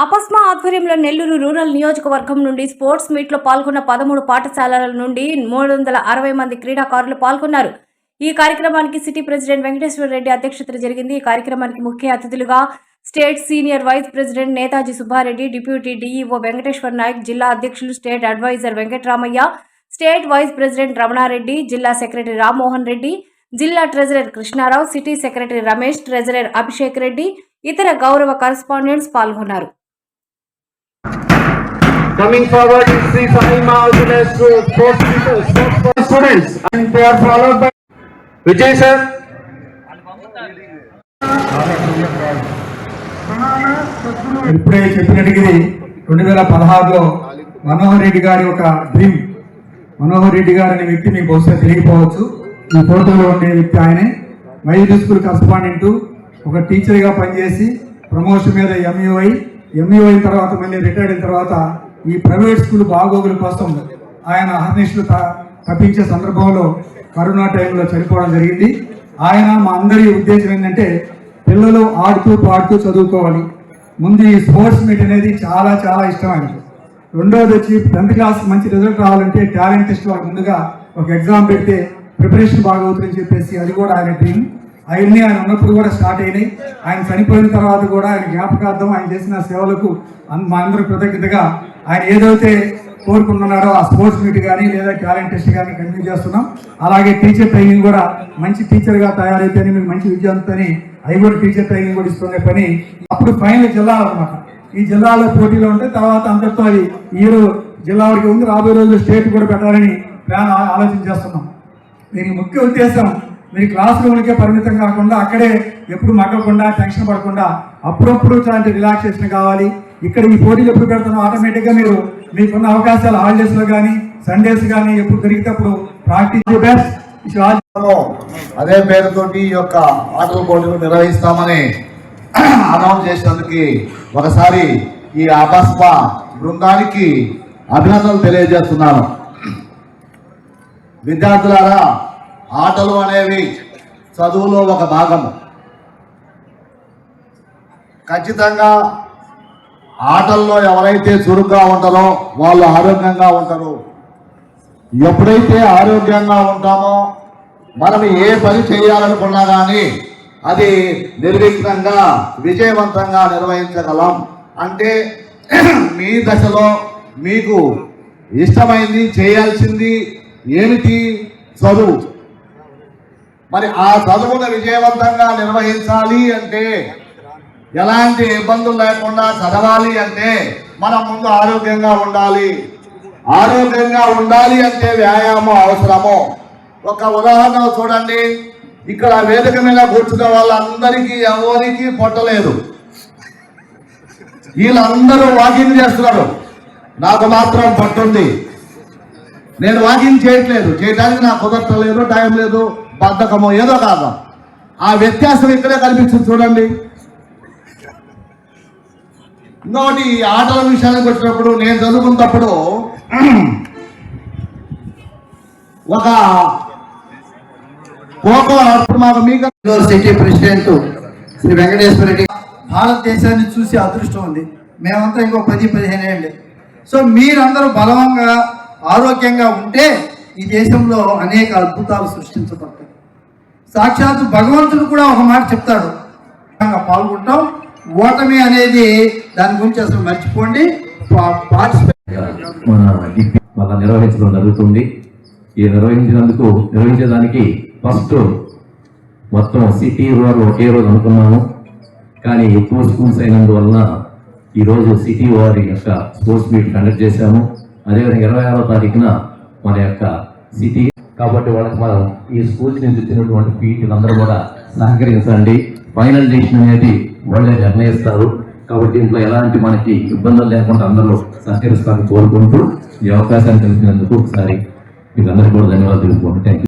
అపస్మా ఆధ్వర్యంలో నెల్లూరు రూరల్ నియోజకవర్గం నుండి స్పోర్ట్స్ మీట్లో పాల్గొన్న 13 పాఠశాలల నుండి 360 మంది క్రీడాకారులు పాల్గొన్నారు. ఈ కార్యక్రమానికి సిటీ ప్రెసిడెంట్ వెంకటేశ్వర రెడ్డి అధ్యక్షతన జరిగింది. ఈ కార్యక్రమానికి ముఖ్య అతిథులుగా state senior vice president Netaji Subbareddy, deputy DEO Venkateswara Nayak, జిల్లా అధ్యక్షులు state advisor Venkataramaiah, state vice president Ramanareddy, జిల్లా సెక్రటరీ రామ్మోహన్ రెడ్డి, జిల్లా treasurer Krishnarao, city secretary Ramesh, treasurer Abhishek Reddy, ఇతర గౌరవ కరెస్పాండెంట్స్ పాల్గొన్నారు. Coming forward is Sri Sai Mahajana sports students and they are followed by Vijay sir. ఇప్పుడే చెప్పినట్టుగా 2016లో మనోహర్ రెడ్డి గారి ఒక డ్రీమ్. మనోహర్ రెడ్డి గారు అనే వ్యక్తి మీకు బహుశా తెలియకపోవచ్చు. ఈ ఫోటోలో ఉండే వ్యక్తి ఆయనే. మైజూర్ స్కూల్ కరెస్పాండెంట్, ఒక టీచర్గా పనిచేసి ప్రమోషన్ మీద ఎంఈఓ అయిన తర్వాత మళ్ళీ రిటైర్డ్ అయిన తర్వాత ఈ ప్రైవేట్ స్కూల్ బాగోగుల కోసం ఆయన అహర్నిశలు తప్పించే సందర్భంలో కరోనా టైంలో చనిపోవడం జరిగింది. ఆయన మా అందరి ఉద్దేశం ఏంటంటే పిల్లలు ఆడుతూ పాడుతూ చదువుకోవాలి. ముందు ఈ స్పోర్ట్స్ మీట్ అనేది చాలా చాలా ఇష్టం ఆయనకు. రెండోది వచ్చి 10th క్లాస్ మంచి రిజల్ట్ రావాలంటే టాలెంట్ టెస్ట్ వాళ్ళకి ముందుగా ఒక ఎగ్జామ్ పెడితే ప్రిపరేషన్ బాగా అవుతుందని చెప్పేసి అది కూడా ఆయన డ్రీమ్. అవన్నీ ఆయన ఉన్నప్పుడు కూడా స్టార్ట్ అయినాయి. ఆయన చనిపోయిన తర్వాత కూడా ఆయన జ్ఞాపకార్థం ఆయన చేసిన సేవలకు మా అందరూ కృతజ్ఞతగా ఆయన ఏదైతే కోరుకుంటున్నాడో ఆ స్పోర్ట్స్ మీట్ కానీ లేదా టాలెంట్ టెస్ట్ కానీ కంటిన్యూ చేస్తున్నాం. అలాగే టీచర్ ట్రైనింగ్ కూడా మంచి టీచర్గా తయారైతేనే మీకు మంచి విద్యార్థిని అవి కూడా టీచర్ ట్రైనింగ్ కూడా ఇస్తుండే పని. అప్పుడు ఫైనల్ జిల్లాలు అనమాట. ఈ జిల్లాలో పోటీలో ఉంటే తర్వాత అంతటితో అది ఈ జిల్లా వరకు ఉంది. రాబోయే రోజుల్లో స్టేట్ కూడా పెట్టాలని ప్లాన్ ఆలోచన చేస్తున్నాం. దీనికి ముఖ్య ఉద్దేశం మీరు క్లాస్ రూమ్లకే పరిమితం కాకుండా అక్కడే ఎప్పుడు మగ్గకుండా టెన్షన్ పడకుండా అప్పుడప్పుడు ఇలాంటి రిలాక్సేషన్ కావాలి. ఇక్కడ ఈ పోటీలు ఎప్పుడు పెడుతున్నాం ఆటోమేటిక్గా మీరు మీకున్న అవకాశాలు హాలిడేస్లో కానీ సండేస్ కానీ ఎప్పుడు దొరికినప్పుడు ప్రాక్టీస్ బెస్ట్. అదే పేరుతోటి ఈ యొక్క ఆటల పోటీలు నిర్వహిస్తామని అనౌన్స్ చేసినందుకు ఒకసారి ఈ అపస్మా బృందానికి అభినందనలు తెలియజేస్తున్నాను. విద్యార్థులారా, ఆటలు అనేవి చదువులో ఒక భాగము. ఖచ్చితంగా ఆటల్లో ఎవరైతే చురుగ్గా ఉంటారో వాళ్ళు ఆరోగ్యంగా ఉంటారు. ఎప్పుడైతే ఆరోగ్యంగా ఉంటామో మనం ఏ పని చేయాలనుకున్నా కానీ అది నిర్విఘ్నంగా విజయవంతంగా నిర్వహించగలం. అంటే మీ దశలో మీకు ఇష్టమైంది చేయాల్సింది ఏమిటి? చదువు. మరి ఆ చదువును విజయవంతంగా నిర్వహించాలి అంటే, ఎలాంటి ఇబ్బందులు లేకుండా చదవాలి అంటే మనం ముందు ఆరోగ్యంగా ఉండాలి. ఆరోగ్యంగా ఉండాలి అంటే వ్యాయామం అవసరము. ఒక ఉదాహరణ చూడండి. ఇక్కడ వేదిక మీద కూర్చున్న వాళ్ళందరికీ ఎవరికి పొట్టలేదు. వీళ్ళందరూ వాకింగ్ చేస్తున్నారు. నాకు మాత్రం పొట్టుంది. నేను వాకింగ్ చేయట్లేదు. చేయడానికి నాకు కుదరట్లేదు, టైం లేదు, బద్ధకమో ఏదో కాదు. ఆ వ్యత్యాసం ఇక్కడే కనిపిస్తుంది చూడండి. ఇంకోటి ఆటల విషయానికి వచ్చినప్పుడు నేను చదువుకున్నప్పుడు ఒక ఖోఖో మాకు మీకు సిటీ ప్రెసిడెంట్ శ్రీ వెంకటేశ్వర రెడ్డి భారతదేశాన్ని చూసి అదృష్టం ఉంది. మేమంతా ఇంకో 10-15 ఏళ్ళే. సో మీరందరూ బలంగా ఆరోగ్యంగా ఉంటే ఈ దేశంలో అనేక అద్భుతాలు సృష్టించబడతాయి. సాక్షాత్తు భగవంతుడు కూడా ఒక మాట చెప్తాడు, పాల్గొంటాం. ఓటమి అనేది దాని గురించి అసలు మర్చిపోండి. మన నిర్వహించడం జరుగుతుంది. ఈ నిర్వహించేదానికి ఫస్ట్ మొత్తం సిటీ రూరల్ ఒకే రోజు అనుకున్నాము. కానీ ఎక్కువ స్కూల్స్ అయినందువలన ఈరోజు సిటీ వారి యొక్క స్పోర్ట్స్ మీట్ కండక్ట్ చేశాము. అదేవిధంగా 26వ తారీఖున మన యొక్క సిటీ కాబట్టి వాళ్ళకి మనం ఈ స్కూల్స్ నుంచి వచ్చినటువంటి పీటీలందరూ కూడా సహకరించండి. ఫైనల్ డెసిషన్ అనేది వాళ్ళే నిర్ణయిస్తారు. కాబట్టి ఇంట్లో ఎలాంటి మనకి ఇబ్బందులు లేకుండా అందరూ సహకరిస్తారని కోరుకుంటూ ఈ అవకాశాన్ని కలిగినందుకు ఒకసారి మీకు అందరికీ కూడా ధన్యవాదాలు తెలుపుకోండి. Thank you.